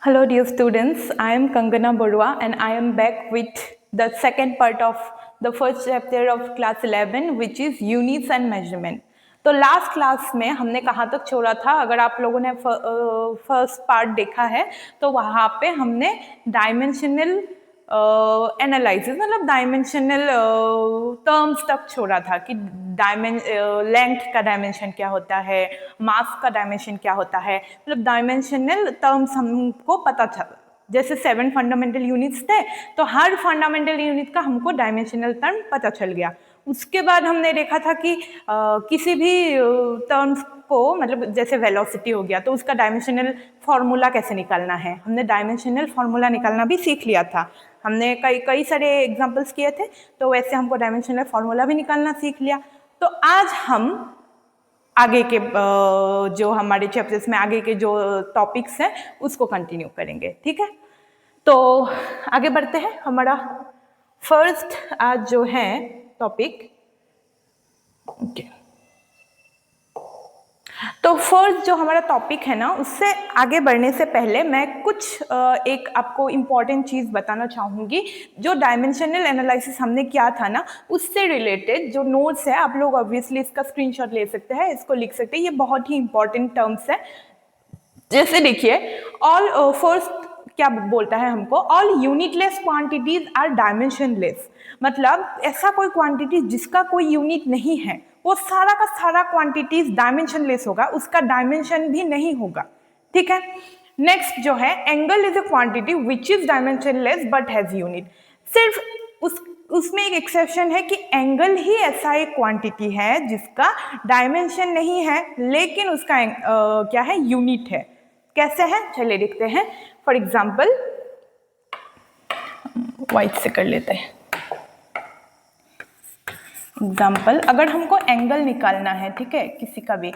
Hello, dear students. I am Kangana Barua and I am back with the second part of the first chapter of class 11, which is units and measurement. तो last class में हमने कहाँ तक छोड़ा था? अगर आप लोगों ने फर्स्ट पार्ट देखा है तो वहाँ पे हमने डायमेंशनल एनालिसिस मतलब डायमेंशनल टर्म्स तक छोड़ा था कि लेंथ का डायमेंशन क्या होता है, मास का डायमेंशन क्या होता है, मतलब डायमेंशनल टर्म्स हमको पता चला। जैसे 7 फंडामेंटल यूनिट्स थे तो हर फंडामेंटल यूनिट का हमको डायमेंशनल टर्म पता चल गया। उसके बाद हमने देखा था कि किसी भी टर्म्स को मतलब जैसे वेलोसिटी हो गया तो उसका डायमेंशनल फार्मूला कैसे निकालना है, हमने डायमेंशनल फार्मूला निकालना भी सीख लिया था। हमने कई सारे एग्जांपल्स किए थे तो वैसे हमको डायमेंशनल फार्मूला भी निकालना सीख लिया। तो आज हम आगे के जो हमारे चैप्टर्स में आगे के जो टॉपिक्स हैं उसको कंटिन्यू करेंगे, ठीक है। तो आगे बढ़ते हैं। हमारा फर्स्ट आज जो है टॉपिक, ओके, तो फर्स्ट जो हमारा टॉपिक है ना, उससे आगे बढ़ने से पहले मैं कुछ एक आपको इम्पॉर्टेंट चीज़ बताना चाहूँगी। जो डायमेंशनल एनालिसिस हमने किया था ना, उससे रिलेटेड जो नोट्स है आप लोग ऑब्वियसली इसका स्क्रीनशॉट ले सकते हैं, इसको लिख सकते हैं। ये बहुत ही इंपॉर्टेंट टर्म्स है। जैसे देखिए, ऑल फर्स्ट क्या बोलता है हमको, all unitless quantities are dimensionless. मतलब ऐसा कोई क्वांटिटी जिसका कोई यूनिट नहीं है वो सारा का सारा क्वांटिटीज डायमेंशनलेस होगा, उसका डायमेंशन भी नहीं होगा, ठीक है। नेक्स्ट जो है, angle is a quantity which is dimensionless but has unit. सिर्फ उसमें एक एक्सेप्शन है कि एंगल ही ऐसा एक क्वांटिटी है जिसका डायमेंशन नहीं है लेकिन उसका क्या है, यूनिट है। कैसे है चलिए देखते हैं। फॉर एग्जाम्पल वाइट से कर लेते हैं एग्जाम्पल। अगर हमको एंगल निकालना है, ठीक है, किसी का भी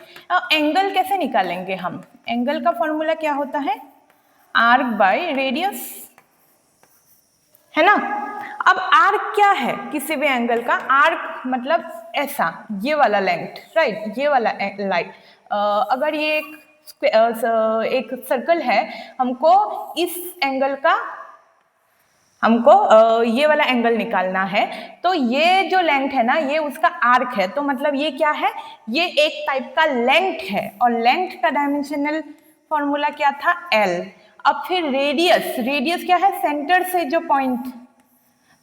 एंगल कैसे निकालेंगे हम? एंगल का फॉर्मूला क्या होता है? आर्क बाय रेडियस, है ना। अब आर्क क्या है किसी भी एंगल का? आर्क मतलब ऐसा, ये वाला लेंथ, राइट, ये वाला लाइट। अगर ये एक सर्कल है, हमको इस एंगल का ये वाला एंगल निकालना है, तो ये जो लेंथ है ना, ये उसका आर्क है। तो मतलब ये क्या है? ये एक टाइप का लेंथ है और लेंथ का डायमेंशनल फॉर्मूला क्या था? L। अब फिर रेडियस, रेडियस क्या है? सेंटर से जो पॉइंट,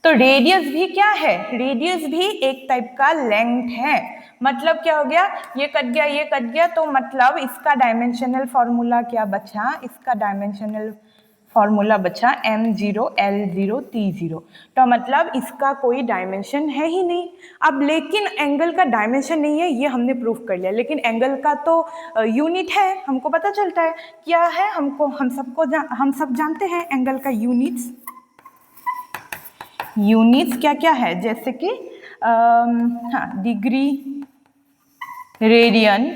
तो रेडियस भी क्या है? रेडियस भी एक टाइप का लेंथ है। मतलब क्या हो गया? ये कट गया, ये कट गया, तो मतलब इसका डायमेंशनल फॉर्मूला क्या बचा? इसका डायमेंशनल फॉर्मूला बचा m0 l0 t0। तो मतलब इसका कोई डायमेंशन है ही नहीं। अब लेकिन एंगल का डायमेंशन नहीं है, ये हमने प्रूफ कर लिया, लेकिन एंगल का तो यूनिट है, हमको पता चलता है क्या है। हम सब जानते हैं एंगल का यूनिट्स। यूनिट्स क्या क्या है? जैसे कि हाँ, डिग्री, रेडियन,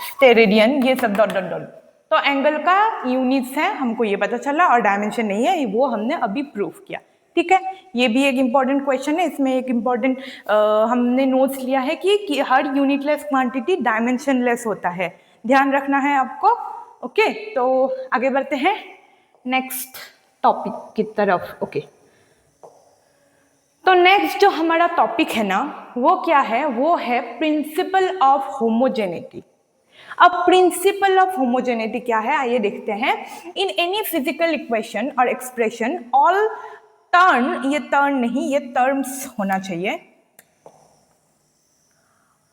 स्टेरेडियन, ये सब डॉट डॉट डॉट। तो एंगल का यूनिट्स है, हमको ये पता चला, और डायमेंशन नहीं है, वो हमने अभी प्रूफ किया, ठीक है। ये भी एक इम्पॉर्टेंट क्वेश्चन है। इसमें एक इम्पॉर्टेंट हमने नोट्स लिया है कि हर यूनिटलेस क्वांटिटी डायमेंशनलेस होता है, ध्यान रखना है आपको, ओके। तो आगे बढ़ते हैं नेक्स्ट टॉपिक की तरफ, ओके। तो नेक्स्ट जो हमारा टॉपिक है ना, वो क्या है? वो है प्रिंसिपल ऑफ होमोजेनिटी। अब प्रिंसिपल ऑफ होमोजेनिटी क्या है, आइए देखते हैं। इन एनी फिजिकल इक्वेशन और एक्सप्रेशन ऑल टर्म, ये टर्म नहीं, ये टर्म्स होना चाहिए,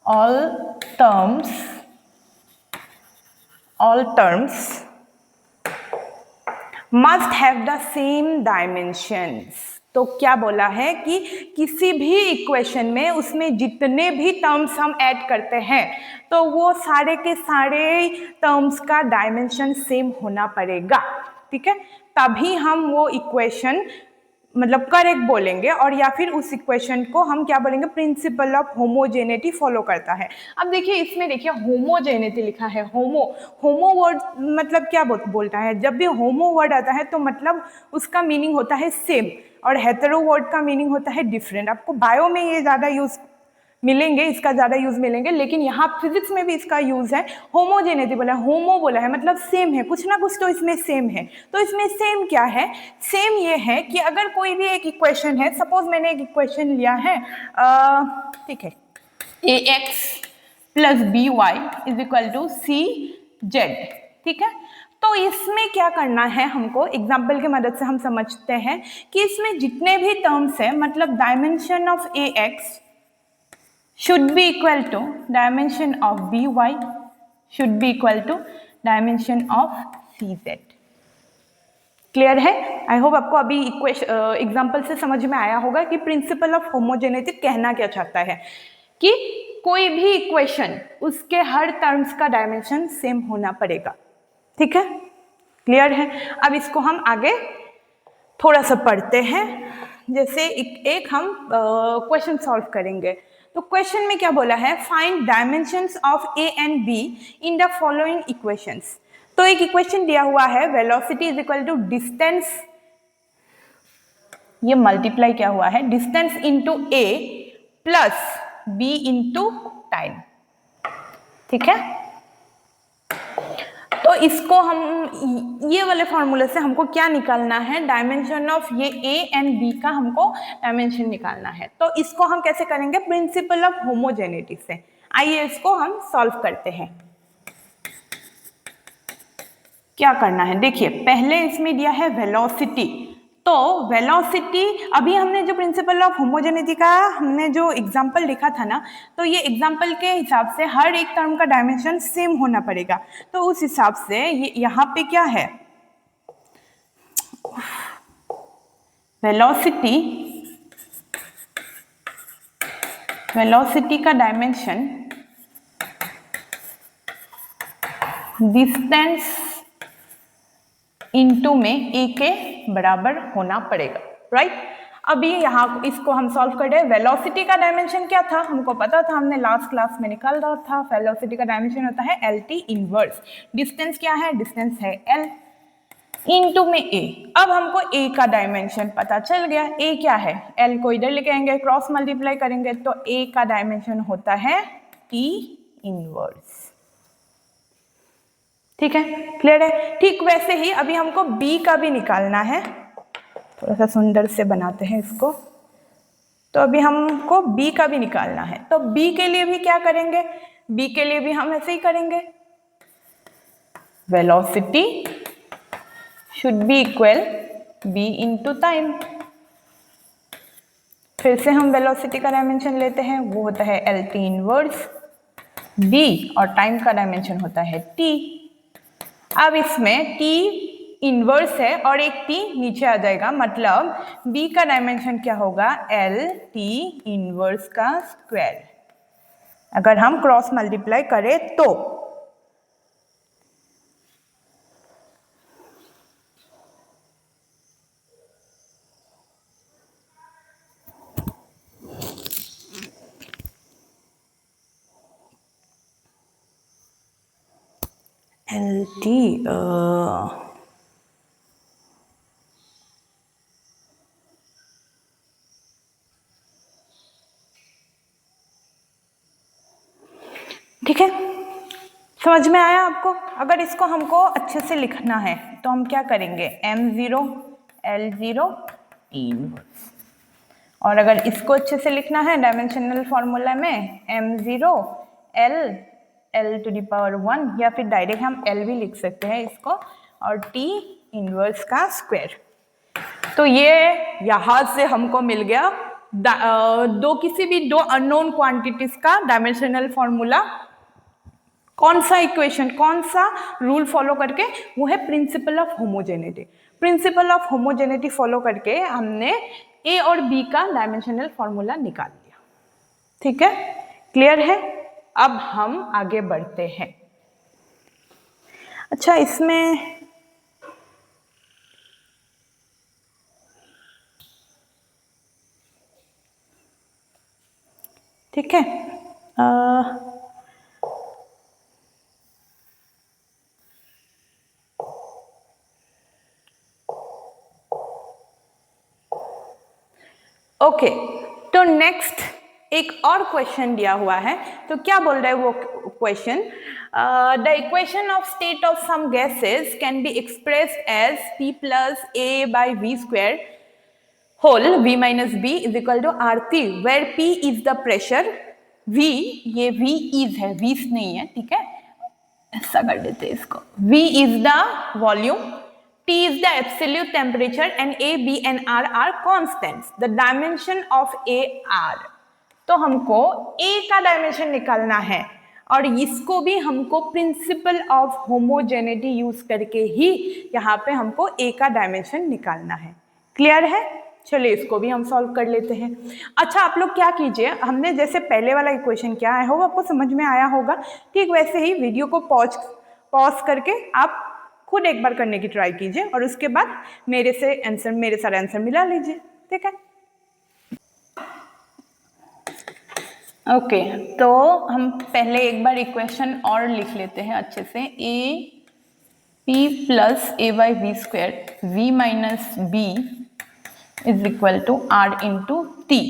all terms must have the same dimensions. तो क्या बोला है कि किसी भी इक्वेशन में उसमें जितने भी टर्म्स हम ऐड करते हैं तो वो सारे के सारे टर्म्स का डायमेंशन सेम होना पड़ेगा, ठीक है। तभी हम वो इक्वेशन मतलब करेक्ट बोलेंगे, और या फिर उस इक्वेशन को हम क्या बोलेंगे? प्रिंसिपल ऑफ होमोजेनिटी फॉलो करता है। अब देखिए इसमें, देखिए होमोजेनिटी लिखा है। होमो वर्ड मतलब क्या बोलता है? जब भी होमो वर्ड आता है तो मतलब उसका मीनिंग होता है सेम, और हेटेरो वर्ड का मीनिंग होता है डिफरेंट। आपको बायो में ये ज़्यादा मिलेंगे, इसका ज़्यादा यूज़ मिलेंगे, लेकिन यहाँ फिजिक्स में भी इसका यूज़ है। होमोजेनिटी बोला है, होमो बोला है मतलब सेम है, कुछ ना कुछ तो इसमें सेम है। तो इसमें सेम क्या है? सेम ये है कि अगर कोई भी एक इक्वेशन है, सपोज मैंने एक इक्वेशन लिया है, ठीक है, ax plus B Y is equal to C Z, ठीक है। तो इसमें क्या करना है हमको, एग्जाम्पल की मदद से हम समझते हैं कि इसमें जितने भी टर्म्स है, मतलब dimension of A X should be equal to dimension of B Y should be equal to dimension of C Z. Clear है? आई होप आपको अभी एग्जाम्पल से समझ में आया होगा कि प्रिंसिपल ऑफ होमोजेनिटी कहना क्या चाहता है, कि कोई भी इक्वेशन उसके हर टर्म्स का डायमेंशन सेम होना पड़ेगा, ठीक है। क्लियर है? अब इसको हम आगे थोड़ा सा पढ़ते हैं। जैसे एक हम क्वेश्चन सॉल्व करेंगे। तो क्वेश्चन में क्या बोला है, find dimensions of A and B in the following equations. तो एक इक्वेशन दिया हुआ है, velocity is equal to distance, ये मल्टीप्लाई क्या हुआ है, distance into A plus B into time, ठीक है। तो इसको हम ये वाले फॉर्मूले से हमको क्या निकालना है, डायमेंशन ऑफ ये ए एंड बी का हमको डायमेंशन निकालना है। तो इसको हम कैसे करेंगे, प्रिंसिपल ऑफ होमोजेनिटी से। आइए इसको हम सॉल्व करते हैं। क्या करना है, देखिए पहले इसमें दिया है वेलोसिटी। तो वेलोसिटी, अभी हमने जो प्रिंसिपल ऑफ होमोजेनिटी का हमने जो एग्जांपल लिखा था ना, तो ये एग्जांपल के हिसाब से हर एक टर्म का डायमेंशन सेम होना पड़ेगा। तो उस हिसाब से ये यहाँ पे क्या है, वेलोसिटी का डायमेंशन डिस्टेंस इनटू में ए के बराबर होना पड़ेगा, राइट। अभी यहाँ इसको हम सॉल्व कर रहे हैं। वेलोसिटी का डायमेंशन क्या था, हमको पता था, हमने लास्ट क्लास में निकाल रहा था। वेलोसिटी का डायमेंशन होता है एल टी इनवर्स। डिस्टेंस क्या है, डिस्टेंस है एल इनटू में ए। अब हमको ए का डायमेंशन पता चल गया। ए क्या है, एल को इधर लेके आएंगे, क्रॉस मल्टीप्लाई करेंगे, तो ए का डायमेंशन होता है टी इनवर्स, ठीक है। क्लियर है? ठीक वैसे ही अभी हमको बी का भी निकालना है। थोड़ा सा सुंदर से बनाते हैं इसको। तो अभी हमको बी का भी निकालना है। तो बी के लिए भी क्या करेंगे, बी के लिए भी हम ऐसे ही करेंगे, velocity should be equal B into time. फिर से हम वेलोसिटी का डायमेंशन लेते हैं, वो होता है एल टी इनवर्स बी, और टाइम का डायमेंशन होता है टी। अब इसमें t इनवर्स है और एक t नीचे आ जाएगा, मतलब b का डायमेंशन क्या होगा, l t इनवर्स का स्क्वायर। अगर हम क्रॉस मल्टीप्लाई करें तो एल टी ठीक है, समझ में आया आपको? अगर इसको हमको अच्छे से लिखना है तो हम क्या करेंगे, m0 l0 t इनवर्स। और अगर इसको अच्छे से लिखना है डायमेंशनल फॉर्मूला में m0 l to the power 1, या फिर डायरेक्ट हम l भी लिख सकते हैं इसको, और t इनवर्स का स्क्वायर। तो ये यहां से हमको मिल गया किसी भी दो अननोन क्वांटिटीज का डायमेंशनल फॉर्मूला। कौन सा इक्वेशन, कौन सा रूल फॉलो करके, वो है principle of homogeneity. Principle of homogeneity follow करके हमने ए और बी का डायमेंशनल फॉर्मूला निकाल लिया, ठीक है। क्लियर है? अब हम आगे बढ़ते हैं। अच्छा, इसमें ठीक है, ओके। तो नेक्स्ट एक और क्वेश्चन दिया हुआ है, तो क्या बोल रहा है वो question, the equation of state of some gases can be expressed as P plus A by V square whole V minus B is equal to RT, where P is the pressure, V ये V is है, V नहीं है, ठीक है, ऐसा कर देते हैं इसको, V is the volume, T is the absolute temperature and A, B and R are constants. The dimension of A R. तो हमको A का डायमेंशन निकालना है और इसको भी हमको प्रिंसिपल ऑफ होमोजेनिटी यूज करके ही यहाँ पे हमको A का डायमेंशन निकालना है। क्लियर है? चलिए इसको भी हम सॉल्व कर लेते हैं। अच्छा, आप लोग क्या कीजिए, हमने जैसे पहले वाला इक्वेशन क्या आया होगा आपको समझ में आया होगा, ठीक वैसे ही वीडियो को पॉज करके आप खुद एक बार करने की ट्राई कीजिए और उसके बाद मेरे सारे आंसर मिला लीजिए, ठीक है। ओके, तो हम पहले एक बार इक्वेशन और लिख लेते हैं अच्छे से, A P plus A by V square V minus B is equal to R into T.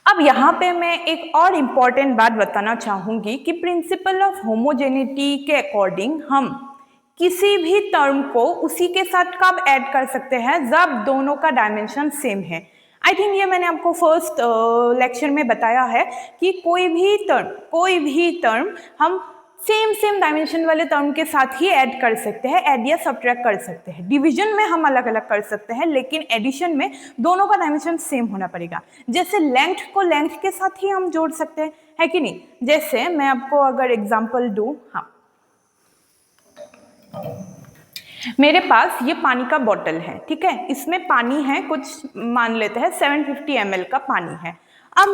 अब यहाँ पे मैं एक और इम्पॉर्टेंट बात बताना चाहूँगी कि प्रिंसिपल ऑफ होमोजेनिटी के अकॉर्डिंग हम किसी भी टर्म को उसी के साथ कब ऐड कर सकते हैं, जब दोनों का डायमेंशन सेम है। आई थिंक ये मैंने आपको फर्स्ट लेक्चर में बताया है कि कोई भी टर्म हम सेम डायमेंशन वाले टर्म के साथ ही ऐड कर सकते हैं, ऐड या सब्ट्रैक्ट कर सकते हैं। डिवीजन में हम अलग अलग कर सकते हैं, लेकिन एडिशन में दोनों का डायमेंशन सेम होना पड़ेगा। जैसे लेंथ को लेंथ के साथ ही हम जोड़ सकते हैं, है कि नहीं। जैसे मैं आपको अगर एग्जाम्पल दूं, हाँ, मेरे पास ये पानी का बॉटल है, ठीक है, इसमें पानी है, कुछ मान लेते हैं 750 ml का पानी है। अब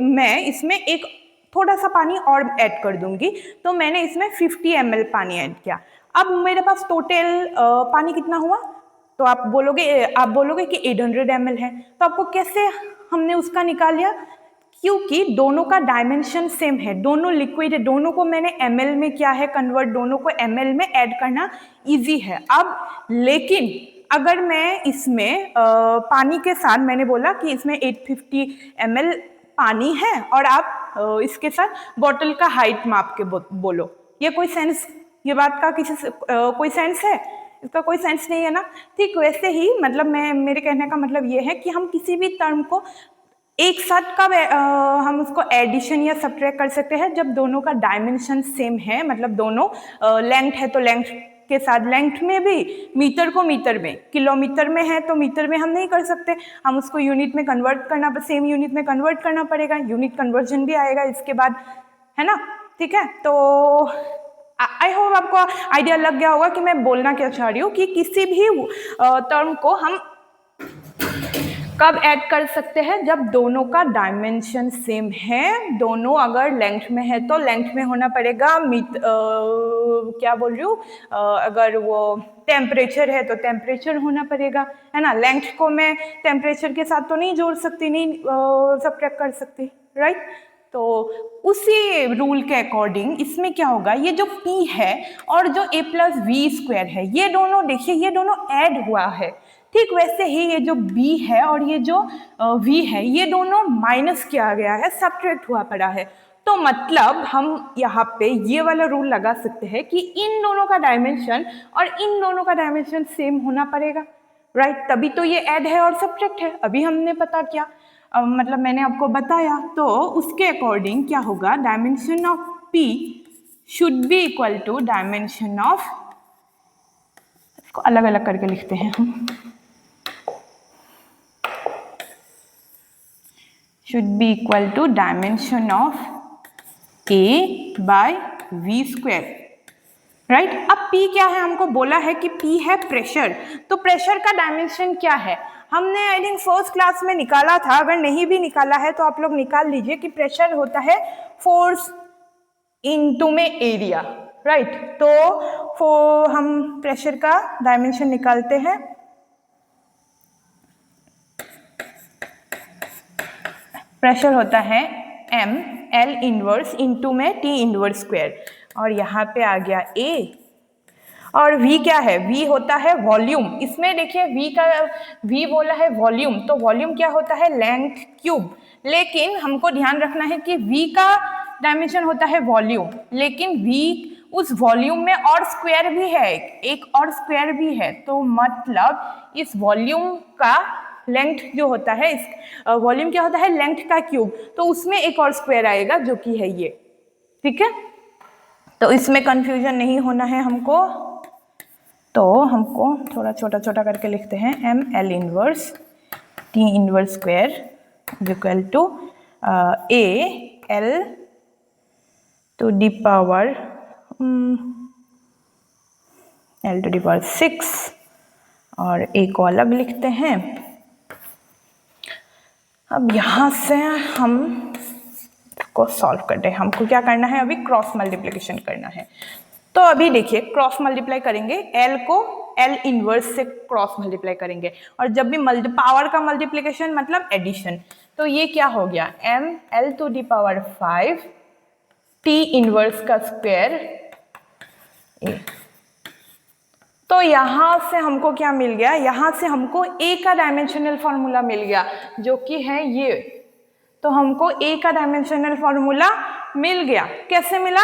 मैं इसमें एक थोड़ा सा पानी और ऐड कर दूंगी, तो मैंने इसमें 50 ml पानी ऐड किया। अब मेरे पास टोटल पानी कितना हुआ, तो आप बोलोगे कि 800 ml है। तो आपको कैसे हमने उसका निकाल लिया, क्योंकि दोनों का डायमेंशन सेम है, दोनों लिक्विड है, दोनों को मैंने ml में क्या है कन्वर्ट, दोनों को ml में ऐड करना इजी है। अब लेकिन अगर मैं इसमें पानी के साथ, मैंने बोला कि इसमें 850 ml पानी है और आप इसके साथ बॉटल का हाइट माप के बोलो, ये कोई सेंस, ये बात का किसी से कोई सेंस है? इसका कोई सेंस नहीं है ना। ठीक वैसे ही मतलब मेरे कहने का मतलब ये है कि हम किसी भी टर्म को एक साथ कब हम उसको एडिशन या सब्ट्रैक्ट कर सकते हैं, जब दोनों का डायमेंशन सेम है, मतलब दोनों लेंथ है तो लेंथ के साथ, लेंथ में भी मीटर को मीटर में, किलोमीटर में है तो मीटर में हम नहीं कर सकते, हम उसको यूनिट में कन्वर्ट करना, सेम यूनिट में कन्वर्ट करना पड़ेगा, यूनिट कन्वर्जन भी आएगा इसके बाद, है ना। ठीक है, तो आई होप आपको आइडिया लग गया होगा कि मैं बोलना क्या चाह रही हूँ, कि किसी भी टर्म को हम कब ऐड कर सकते हैं, जब दोनों का डायमेंशन सेम है। दोनों अगर लेंथ में है तो लेंथ में होना पड़ेगा, क्या बोल रही हूँ, अगर वो टेम्परेचर है तो टेम्परेचर होना पड़ेगा, है ना। लेंथ को मैं टेम्परेचर के साथ तो नहीं जोड़ सकती, नहीं सब्ट्रैक्ट कर सकती, राइट। तो उसी रूल के अकॉर्डिंग इसमें क्या होगा, ये जो P है और जो A प्लस वी स्क्वायर है, ये दोनों देखिए, ये दोनों ऐड हुआ है। ठीक वैसे ही ये जो B है और ये जो V है, ये दोनों माइनस किया गया है, सब्ट्रैक्ट हुआ पड़ा है। तो मतलब हम यहाँ पे ये वाला रूल लगा सकते हैं कि इन दोनों का डायमेंशन और इन दोनों का डायमेंशन सेम होना पड़ेगा, राइट। तभी तो ये ऐड है और सब्ट्रैक्ट है। अभी हमने पता किया, मतलब मैंने आपको बताया, तो उसके अकॉर्डिंग क्या होगा, dimension of P should be equal to dimension of, इसको अलग अलग करके लिखते हैं हम, should be equal to dimension of A by V square, right. अब P क्या है, हमको बोला है कि P है प्रेशर, तो प्रेशर का डायमेंशन क्या है, हमने आई थिंक फर्स्ट क्लास में निकाला था, अगर नहीं भी निकाला है तो आप लोग निकाल लीजिए कि प्रेशर होता है फोर्स इनटू में एरिया, राइट। तो हम प्रेशर का डायमेंशन निकालते हैं। प्रेशर होता है m L इनवर्स इंटू में T इनवर्स स्क्वायर, और यहाँ पे आ गया A, और V क्या है, V होता है वॉल्यूम। इसमें देखिए V बोला है वॉल्यूम, तो वॉल्यूम क्या होता है, लेंथ क्यूब। लेकिन हमको ध्यान रखना है कि v का डायमेंशन होता है वॉल्यूम, लेकिन v उस वॉल्यूम में और स्क्वायर भी है, एक और स्क्वायर भी है, तो मतलब इस वॉल्यूम का लेंथ जो होता है, इस वॉल्यूम क्या होता है, लेंथ का क्यूब, तो उसमें एक और स्क्वायर आएगा जो कि है ये। ठीक है, तो इसमें कंफ्यूजन नहीं होना है हमको, तो हमको थोड़ा छोटा छोटा करके लिखते हैं M L inverse T inverse square is equal to A L to the power L to the power 6 और ए को अलग लिखते हैं। अब यहाँ से हम को सॉल्व करते हैं, हमको क्या करना है, अभी क्रॉस मल्टीप्लिकेशन करना है। तो अभी देखिए क्रॉस मल्टीप्लाई करेंगे, एल को एल इनवर्स से क्रॉस मल्टीप्लाई करेंगे, और जब भी पावर का मल्टीप्लिकेशन मतलब एडिशन, तो ये क्या हो गया, M L to the power 5 T inverse का स्क्वायर ए। तो यहां से हमको क्या मिल गया, यहां से हमको ए का डायमेंशनल फॉर्मूला मिल गया जो कि है ये। तो हमको ए का डायमेंशनल फॉर्मूला मिल गया। कैसे मिला,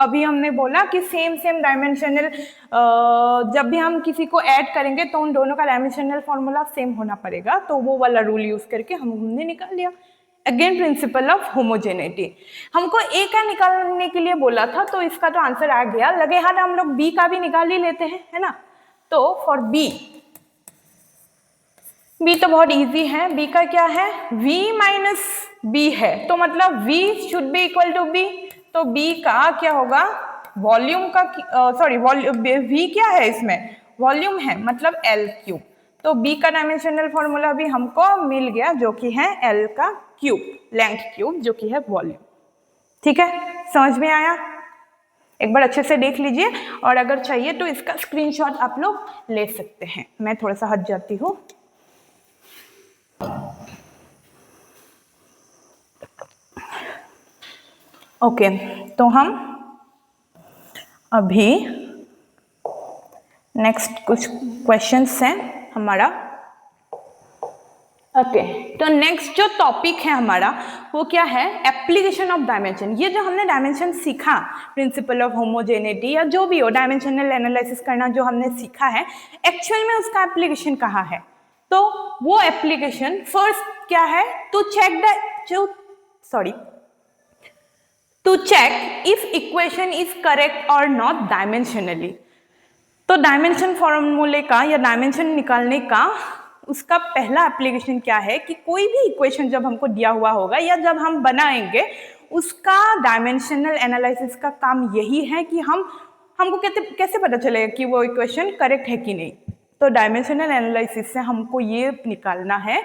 अभी हमने बोला कि सेम डायमेंशनल, जब भी हम किसी को ऐड करेंगे तो उन दोनों का डायमेंशनल फॉर्मूला सेम होना पड़ेगा, तो वो वाला रूल यूज करके हमने निकाल लिया। अगेन प्रिंसिपल ऑफ होमोजेनिटी, हमको ए का निकालने के लिए बोला था, तो इसका तो आंसर आ गया। लगे हाथ हम लोग बी का भी निकाल ही लेते हैं, है ना। तो फॉर बी तो बहुत इजी है, बी का क्या है, v माइनस बी है, तो मतलब v should be equal to b, तो b का क्या होगा, वॉल्यूम का सॉरी v क्या है इसमें, वॉल्यूम है, मतलब l क्यूब। तो b का डायमेंशनल फॉर्मूला भी हमको मिल गया जो कि है l का क्यूब, लेंथ क्यूब, जो कि है वॉल्यूम। ठीक है, समझ में आया, एक बार अच्छे से देख लीजिए, और अगर चाहिए तो इसका स्क्रीनशॉट आप लोग ले सकते हैं। मैं थोड़ा सा हट जाती हूँ। ओके, तो हम अभी नेक्स्ट कुछ क्वेश्चंस हैं हमारा। ओके, तो नेक्स्ट जो टॉपिक है हमारा वो क्या है, एप्लीकेशन ऑफ डायमेंशन। ये जो हमने डायमेंशन सीखा, प्रिंसिपल ऑफ होमोजेनिटी या जो भी हो, डायमेंशनल एनालिसिस करना जो हमने सीखा है, एक्चुअल में उसका एप्लीकेशन कहाँ है। तो वो एप्लीकेशन फर्स्ट क्या है, to check if equation is correct और नॉट डायमेंशनली। तो डायमेंशन फॉर्मूले का या डायमेंशन निकालने का उसका पहला एप्लीकेशन क्या है कि कोई भी इक्वेशन जब हमको दिया हुआ होगा या जब हम बनाएंगे, उसका डायमेंशनल एनालिसिस का काम यही है कि हमको कैसे पता चलेगा कि वो इक्वेशन करेक्ट है कि नहीं। तो डायमेंशनल एनालिसिस से हमको ये निकालना है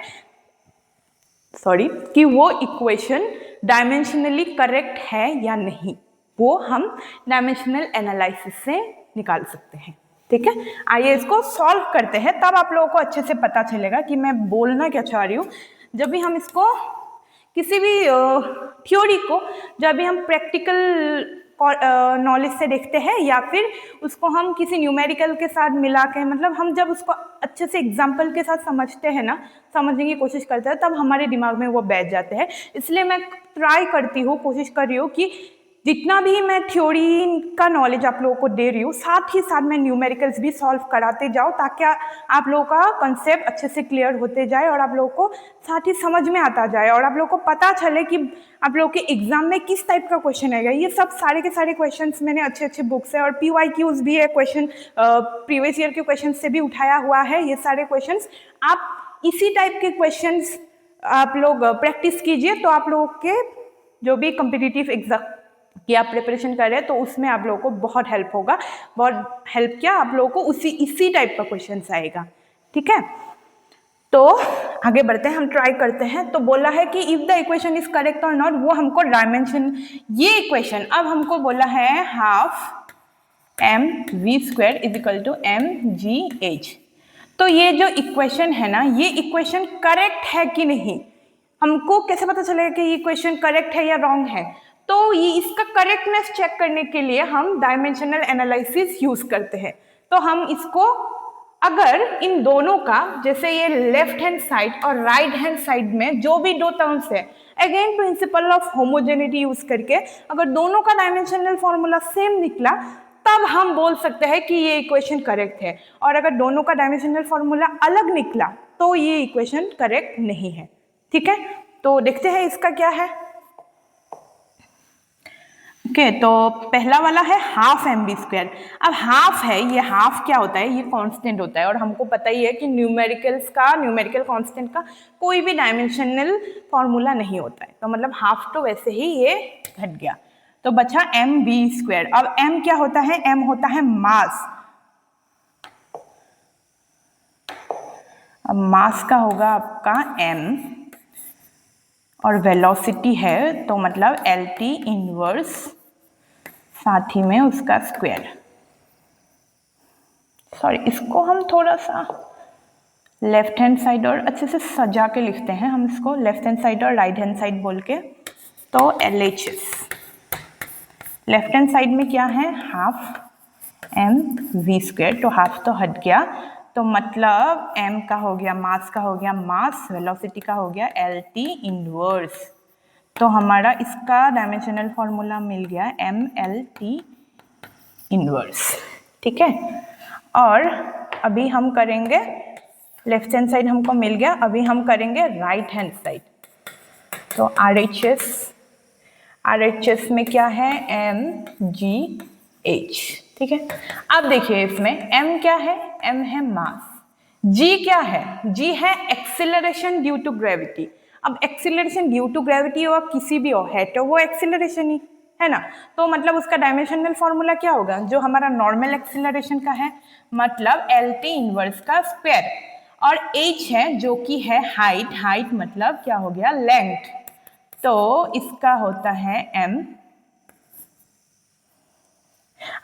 कि वो इक्वेशन डायमेंशनली करेक्ट है या नहीं, वो हम डायमेंशनल एनालिसिस से निकाल सकते हैं। ठीक है, आइए इसको सॉल्व करते हैं, तब आप लोगों को अच्छे से पता चलेगा कि मैं बोलना क्या चाह रही हूँ। जब भी हम इसको किसी भी थ्योरी को जब भी हम प्रैक्टिकल नॉलेज से देखते हैं या फिर उसको हम किसी न्यूमेरिकल के साथ मिला के, मतलब हम जब उसको अच्छे से एग्जाम्पल के साथ समझते हैं ना, समझने की कोशिश करते हैं, तब हमारे दिमाग में वो बैठ जाते हैं। इसलिए मैं ट्राई करती हूँ, कोशिश कर रही हूँ कि जितना भी मैं थ्योरी का नॉलेज आप लोगों को दे रही हूँ, साथ ही साथ मैं न्यूमेरिकल्स भी सॉल्व कराते जाऊँ, ताकि आप लोगों का कंसेप्ट अच्छे से क्लियर होते जाए और आप लोगों को साथ ही समझ में आता जाए, और आप लोगों को पता चले कि आप लोगों के एग्जाम में किस टाइप का क्वेश्चन आएगा। ये सब सारे के सारे क्वेश्चंस मैंने अच्छे अच्छे बुक्स है, और PYQs भी है, क्वेश्चन प्रीवियस ईयर के क्वेश्चन से भी उठाया हुआ है। ये सारे क्वेश्चन आप इसी टाइप के क्वेश्चन आप लोग प्रैक्टिस कीजिए, तो आप लोगों के जो भी कॉम्पिटिटिव एग्जाम कि आप प्रिपरेशन कर रहे हैं तो उसमें आप लोगों को बहुत हेल्प होगा। बहुत हेल्प क्या, आप लोगों को इसी टाइप का क्वेश्चन आएगा। ठीक है, तो आगे बढ़ते हैं, हम ट्राई करते हैं। तो बोला है कि if the equation is correct और नॉट, वो हमको डायमेंशन, ये इक्वेशन अब हमको बोला है half mv² is equal to mgh। तो ये जो इक्वेशन है ना, ये इक्वेशन करेक्ट है कि नहीं, हमको कैसे पता चलेगा कि ये इक्वेशन करेक्ट है या रॉन्ग है। तो ये इसका करेक्टनेस चेक करने के लिए हम डायमेंशनल एनालिसिस यूज करते हैं। तो हम इसको अगर इन दोनों का, जैसे ये लेफ्ट हैंड साइड और राइट हैंड साइड में जो भी दो टर्म्स है, again principle of homogeneity use करके अगर दोनों का डायमेंशनल फॉर्मूला सेम निकला तब हम बोल सकते हैं कि ये इक्वेशन करेक्ट है, और अगर दोनों का डायमेंशनल फॉर्मूला अलग निकला तो ये इक्वेशन करेक्ट नहीं है। ठीक है, तो देखते हैं इसका क्या है। ओके, तो पहला वाला है हाफ एम बी स्क्वायर। अब हाफ है, ये हाफ क्या होता है, ये कांस्टेंट होता है, और हमको पता ही है कि न्यूमेरिकल कांस्टेंट का कोई भी डायमेंशनल फॉर्मूला नहीं होता है, तो मतलब हाफ तो वैसे ही ये घट गया, तो बचा एम बी स्क्वायर। अब एम क्या होता है, एम होता है मास। अब मास का होगा आपका एम, और वेलोसिटी है तो मतलब एल टी इनवर्स, साथ ही में उसका स्क्वायर। सॉरी, इसको हम थोड़ा सा लेफ्ट हैंड साइड और अच्छे से सजा के लिखते हैं, हम इसको लेफ्ट हैंड साइड और राइट हैंड साइड बोल के। तो L H S, left hand side में क्या है, हाफ एम वी स्क्वायर, तो हाफ तो हट गया, तो मतलब एम का हो गया मास, का हो गया मास, वेलोसिटी का हो गया एल टी इनवर्स। तो हमारा इसका डायमेंशनल फॉर्मूला मिल गया एम एल टी इनवर्स। ठीक है, और अभी हम करेंगे, लेफ्ट हैंड साइड हमको मिल गया, अभी हम करेंगे राइट हैंड साइड। तो आर एच एस में क्या है, एम जी एच। ठीक है, अब देखिए इसमें m क्या है, m है मास, g क्या है, g है एक्सिलरेशन ड्यू टू ग्रेविटी। अब एक्सिलरेशन ड्यू टू ग्रेविटी हो किसी भी हो, है तो वो एक्सिलरेशन ही है ना, तो मतलब उसका डायमेंशनल फॉर्मूला क्या होगा, जो हमारा नॉर्मल एक्सिलरेशन का है, मतलब एल टी इनवर्स का स्क्वायर, और h है जो कि है हाइट मतलब क्या हो गया, लेंथ, तो इसका होता है m।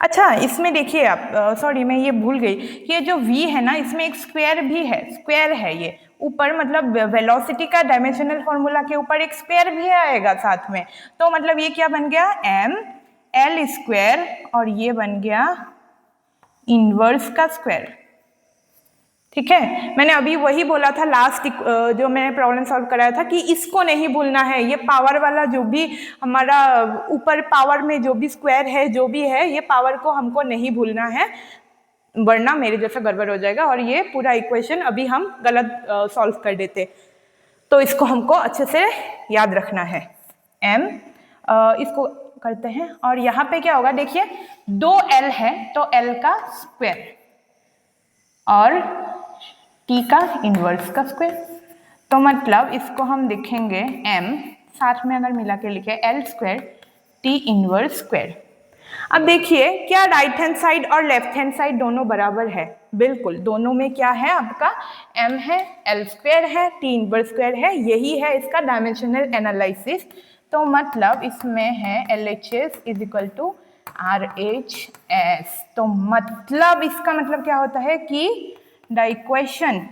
अच्छा, इसमें देखिए आप, सॉरी मैं ये भूल गई, ये जो v है ना, इसमें एक स्क्वायर भी है, स्क्वायर है ये ऊपर, मतलब वेलोसिटी का डायमेंशनल फॉर्मूला के ऊपर एक स्क्वायर भी आएगा साथ में, तो मतलब ये क्या बन गया, एम एल स्क्वायर, और ये बन गया इनवर्स का स्क्वायर। ठीक है, मैंने अभी वही बोला था लास्ट जो मैंने प्रॉब्लम सॉल्व कराया था कि इसको नहीं भूलना है, ये पावर वाला जो भी हमारा ऊपर पावर में जो भी स्क्वायर है, जो भी है, ये पावर को हमको नहीं भूलना है, वरना मेरे जैसा गड़बड़ हो जाएगा और ये पूरा इक्वेशन अभी हम गलत सॉल्व कर देते। तो इसको हमको अच्छे से याद रखना है। इसको करते हैं, और यहाँ पे क्या होगा, देखिए 2l है तो l का स्क्वायर और t का इनवर्स का स्क्वायर, तो मतलब इसको हम लिखेंगे m, साथ में अगर मिला के लिखे l square t inverse square. अब देखिए क्या राइट हैंड साइड और लेफ्ट हैंड साइड दोनों बराबर है, बिल्कुल, दोनों में क्या है आपका m है, l स्क्वायर है, t इनवर्स स्क्वायर है, यही है इसका डायमेंशनल एनालिसिस। तो मतलब इसमें है LHS is equal to RHS, तो मतलब इसका मतलब क्या होता है कि the equation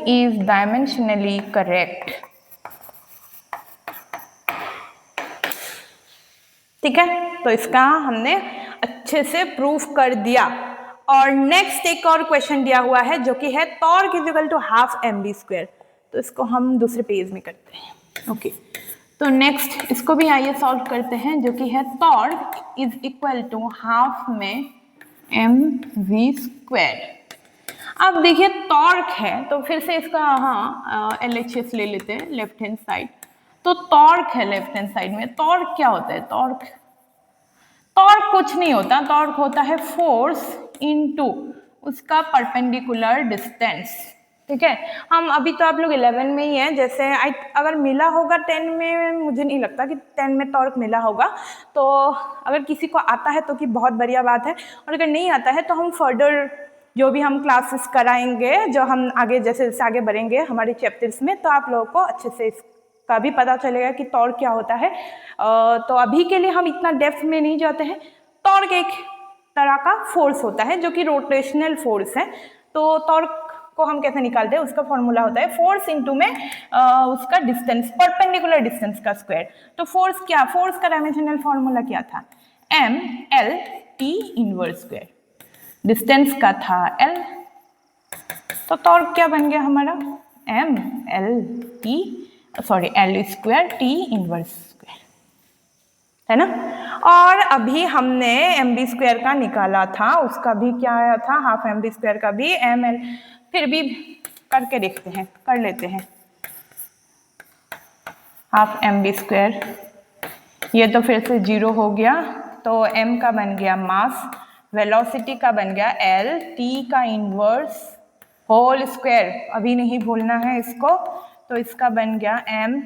is dimensionally correct। ठीक है, तो इसका हमने अच्छे से प्रूफ कर दिया। और नेक्स्ट एक और क्वेश्चन दिया हुआ है जो कि है torque is equal to half M B square, तो इसको हम दूसरे पेज में करते हैं। ओके, तो नेक्स्ट इसको भी आइए सॉल्व करते हैं, जो कि है torque is equal to half में एम वी स्क्वायर। अब देखिए टॉर्क है तो फिर से इसका LHS ले लेते हैं लेफ्ट हैंड साइड। तो टॉर्क है लेफ्ट हैंड साइड में, टॉर्क क्या होता है, टॉर्क कुछ नहीं होता, टॉर्क होता है फोर्स इनटू उसका परपेंडिकुलर डिस्टेंस। ठीक है, हम अभी तो आप लोग 11 में ही हैं, जैसे अगर मिला होगा 10 में, मुझे नहीं लगता कि 10 में टॉर्क मिला होगा, तो अगर किसी को आता है तो कि बहुत बढ़िया बात है, और अगर नहीं आता है तो हम फर्दर जो भी हम क्लासेस कराएंगे, जो हम आगे जैसे जैसे आगे बढ़ेंगे हमारे चैप्टर्स में, तो आप लोगों को अच्छे से इसका भी पता चलेगा कि टॉर्क क्या होता है। तो अभी के लिए हम इतना डेप्थ में नहीं जाते हैं। टॉर्क एक तरह का फोर्स होता है जो कि रोटेशनल फोर्स है, तो टॉर्क को हम कैसे निकालते हैं, उसका फॉर्मूला होता है फोर्स इंटू में उसका डिस्टेंस, परपेंडिकुलर डिस्टेंस का स्क्वायर। तो फोर्स का डायमेंशनल फॉर्मूला क्या था, m l t inverse square, distance का था l, तो टॉर्क क्या बन गया हमारा, m l square t inverse square, है ना। और अभी हमने एम बी स्क्वायर का निकाला था, उसका भी क्या आया था, हाफ एम बी स्क्वायर का भी एम एल, फिर भी करके देखते हैं, कर लेते हैं। हाफ एम बी स्क्वायर, ये तो फिर से 0 हो गया, तो m का बन गया मास, वेलोसिटी का बन गया l, t का इनवर्स होल स्क्वायर, अभी नहीं भूलना है इसको, तो इसका बन गया m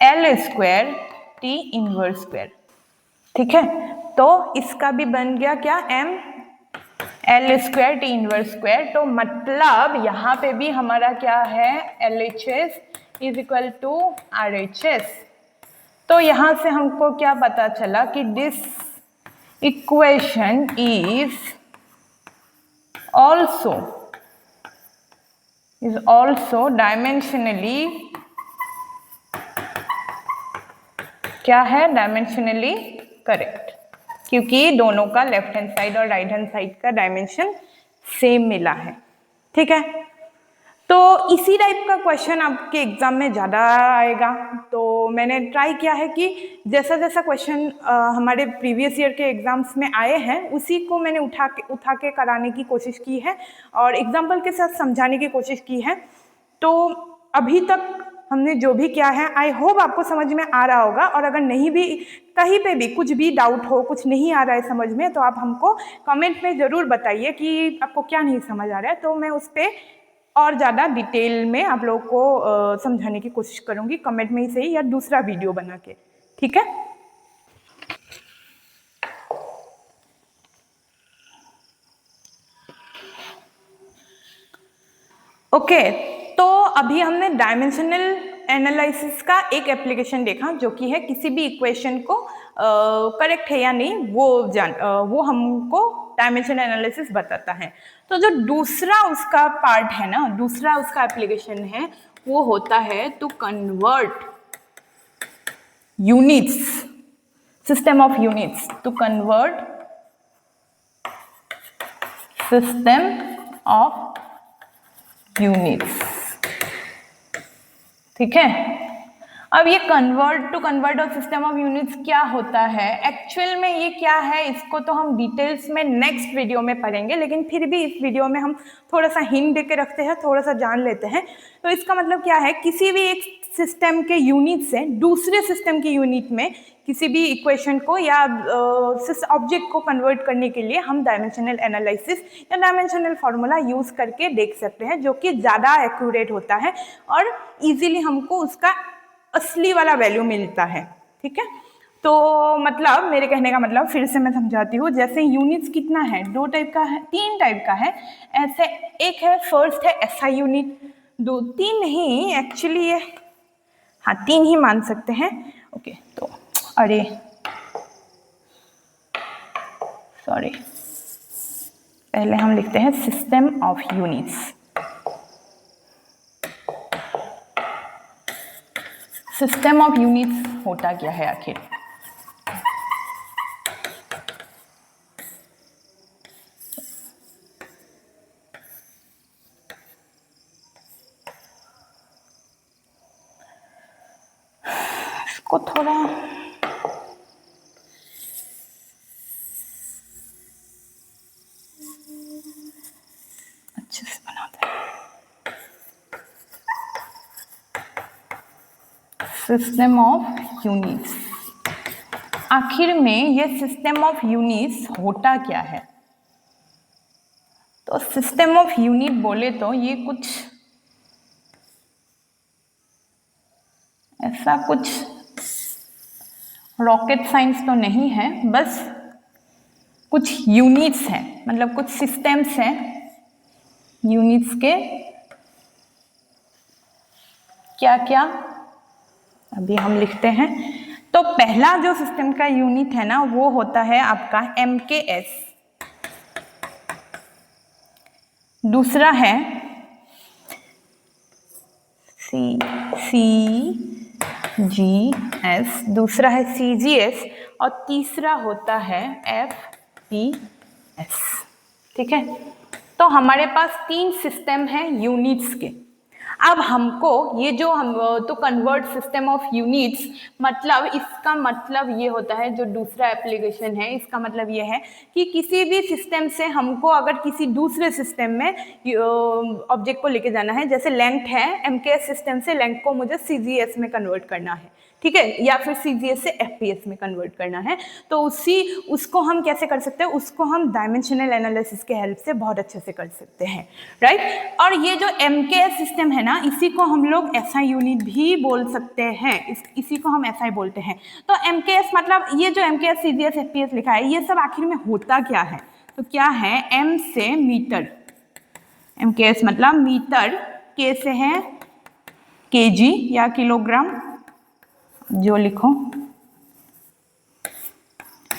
l square t inverse square, ठीक है। तो इसका भी बन गया क्या, m l square t inverse square. तो मतलब यहाँ पे भी हमारा क्या है, LHS is equal to RHS। तो यहाँ से हमको क्या पता चला कि this equation is also dimensionally, क्या है, डायमेंशनली करेक्ट, क्योंकि दोनों का लेफ्ट हैंड साइड और राइट हैंड साइड का डायमेंशन सेम मिला है, ठीक है। तो इसी टाइप का क्वेश्चन आपके एग्जाम में ज़्यादा आएगा, तो मैंने ट्राई किया है कि जैसा जैसा क्वेश्चन हमारे प्रीवियस ईयर के एग्जाम्स में आए हैं उसी को मैंने उठा के कराने की कोशिश की है और एग्जाम्पल के साथ समझाने की कोशिश की है। तो अभी तक हमने जो भी किया है, आई होप आपको समझ में आ रहा होगा, और अगर नहीं भी, कहीं पे भी कुछ भी डाउट हो, कुछ नहीं आ रहा है समझ में, तो आप हमको कमेंट में ज़रूर बताइए कि आपको क्या नहीं समझ आ रहा है, तो मैं उस पर और ज़्यादा डिटेल में आप लोगों को समझाने की कोशिश करूँगी, कमेंट में ही सही या दूसरा वीडियो बना के, ठीक है। ओके, तो अभी हमने डायमेंशनल एनालिसिस का एक एप्लीकेशन देखा, जो कि है किसी भी इक्वेशन को करेक्ट है या नहीं वो हमको डायमेंशनल एनालिसिस बताता है। तो जो दूसरा उसका पार्ट है ना, दूसरा उसका एप्लीकेशन है, वो होता है to convert units, system of units, to convert system of units, ठीक है। अब ये कन्वर्ट और सिस्टम ऑफ यूनिट्स क्या होता है, एक्चुअल में ये क्या है, इसको तो हम डिटेल्स में नेक्स्ट वीडियो में पढ़ेंगे, लेकिन फिर भी इस वीडियो में हम थोड़ा सा हिंट दे के रखते हैं, थोड़ा सा जान लेते हैं। तो इसका मतलब क्या है, किसी भी एक सिस्टम के यूनिट से दूसरे सिस्टम की यूनिट में किसी भी इक्वेशन को या ऑब्जेक्ट को कन्वर्ट करने के लिए हम डायमेंशनल एनालिसिस या डायमेंशनल फार्मूला यूज़ करके देख सकते हैं, जो कि ज़्यादा एक्यूरेट होता है और इजीली हमको उसका असली वाला वैल्यू मिलता है, ठीक है। तो मतलब मेरे कहने का मतलब फिर से मैं समझाती हूँ, जैसे यूनिट्स कितना है, 2 टाइप का है, 3 टाइप का है ऐसे। एक है, फर्स्ट है SI यूनिट, 2 3 नहीं एक्चुअली ये, हाँ 3 ही मान सकते हैं, ओके। तो अरे सॉरी, पहले हम लिखते हैं system of units. System of units होता क्या है आखिर, इसको थोड़ा अच्छे से बनाते हैं। सिस्टम ऑफ यूनिट्स, आखिर में ये सिस्टम ऑफ यूनिट्स होता क्या है। तो सिस्टम ऑफ यूनिट बोले तो ये कुछ ऐसा कुछ रॉकेट साइंस तो नहीं है, बस कुछ यूनिट्स हैं, मतलब कुछ सिस्टम्स हैं यूनिट्स के। क्या क्या अभी हम लिखते हैं। तो पहला जो सिस्टम का यूनिट है ना, वो होता है आपका MKS, दूसरा है CGS, दूसरा है CGS और तीसरा होता है FPS। ठीक है, तो हमारे पास 3 सिस्टम हैं यूनिट्स के। अब हमको ये जो हम तो कन्वर्ट सिस्टम ऑफ यूनिट्स, मतलब इसका मतलब ये होता है, जो दूसरा एप्लीकेशन है इसका मतलब ये है कि किसी भी सिस्टम से हमको अगर किसी दूसरे सिस्टम में ऑब्जेक्ट को लेके जाना है, जैसे लेंथ है, MKS सिस्टम से लेंथ को मुझे CGS में कन्वर्ट करना है, ठीक है, या फिर CGS से FPS में कन्वर्ट करना है, तो उसको हम कैसे कर सकते हैं, उसको हम डायमेंशनल एनालिसिस के हेल्प से बहुत अच्छे से कर सकते हैं, राइट। और ये जो MKS सिस्टम है ना, इसी को हम लोग SI यूनिट भी बोल सकते हैं, इसी को हम SI बोलते हैं। तो MKS मतलब ये जो MKS CGS FPS लिखा है, ये सब आखिर में होता क्या है, तो क्या है, M से मीटर, MKS मतलब मीटर, K से है kg या किलोग्राम, जो लिखो,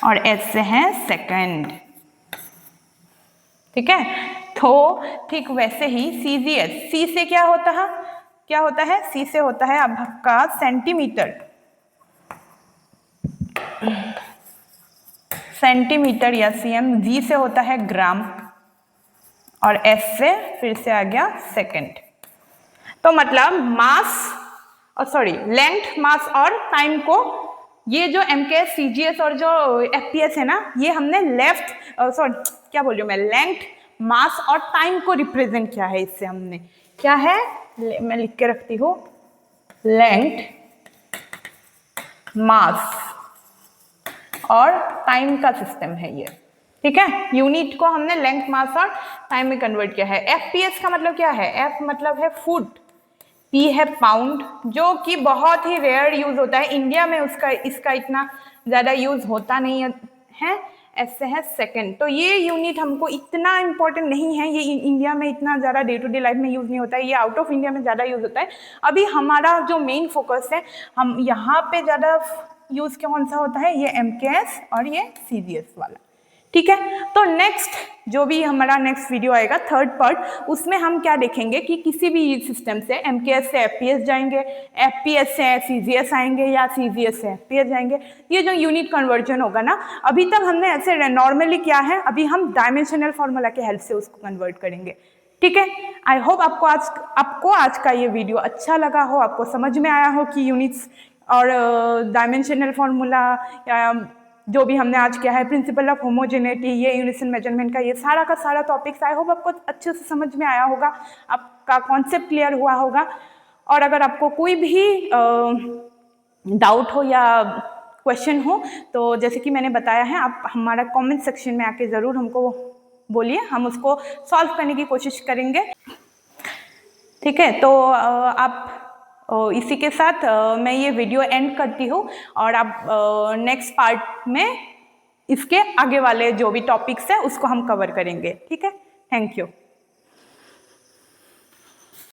और S से है सेकंड, ठीक है। तो ठीक वैसे ही CGS, C से क्या होता है, C से होता है आपका सेंटीमीटर, या cm, G से होता है ग्राम, और S से फिर से आ गया सेकंड। तो मतलब लेंथ, मास और टाइम को, ये जो MKS CGS और जो FPS है ना, ये हमने लेंथ, मास और टाइम को रिप्रेजेंट किया है, इससे हमने क्या है, मैं लिख के रखती हूँ, लेंथ, मास और टाइम का सिस्टम है ये, ठीक है। यूनिट को हमने लेंथ, मास और टाइम में कन्वर्ट किया है। FPS का मतलब क्या है, F मतलब है फुट, P है पाउंड, जो कि बहुत ही रेयर यूज होता है इंडिया में, इसका इतना ज्यादा यूज होता नहीं है। S से है सेकंड, तो ये यूनिट हमको इतना इंपॉर्टेंट नहीं है, ये इंडिया में इतना ज्यादा डे टू डे लाइफ में यूज नहीं होता है, ये आउट ऑफ इंडिया में ज्यादा यूज होता है। अभी हमारा जो मेन फोकस है, हम यहाँ पे ज्यादा यूज कौन सा होता है, ये MKS और ये CGS वाला, ठीक है। तो नेक्स्ट जो भी हमारा नेक्स्ट वीडियो आएगा, थर्ड पार्ट, उसमें हम क्या देखेंगे कि किसी भी सिस्टम से MKS से FPS जाएंगे, FPS से CGS आएंगे, या CGS से FPS जाएंगे। ये जो यूनिट कन्वर्जन होगा ना, अभी तक हमने ऐसे नॉर्मली क्या है, अभी हम डायमेंशनल फॉर्मूला के हेल्प से उसको कन्वर्ट करेंगे, ठीक है। आई होप आपको आज का ये वीडियो अच्छा लगा हो, आपको समझ में आया हो कि यूनिट्स और डायमेंशनल फॉर्मूला, या जो भी हमने आज किया है, प्रिंसिपल ऑफ होमोजेनिटी, ये यूनिसन मेजरमेंट का, ये सारा का सारा टॉपिक्स, आई होप आपको अच्छे से समझ में आया होगा, आपका कॉन्सेप्ट क्लियर हुआ होगा। और अगर आपको कोई भी डाउट हो या क्वेश्चन हो, तो जैसे कि मैंने बताया है, आप हमारा कमेंट सेक्शन में आके ज़रूर हमको बोलिए, हम उसको सॉल्व करने की कोशिश करेंगे, ठीक है। तो आप इसी के साथ मैं ये वीडियो एंड करती हूँ, और आप नेक्स्ट पार्ट में इसके आगे वाले जो भी टॉपिक्स है उसको हम कवर करेंगे, ठीक है। Thank you.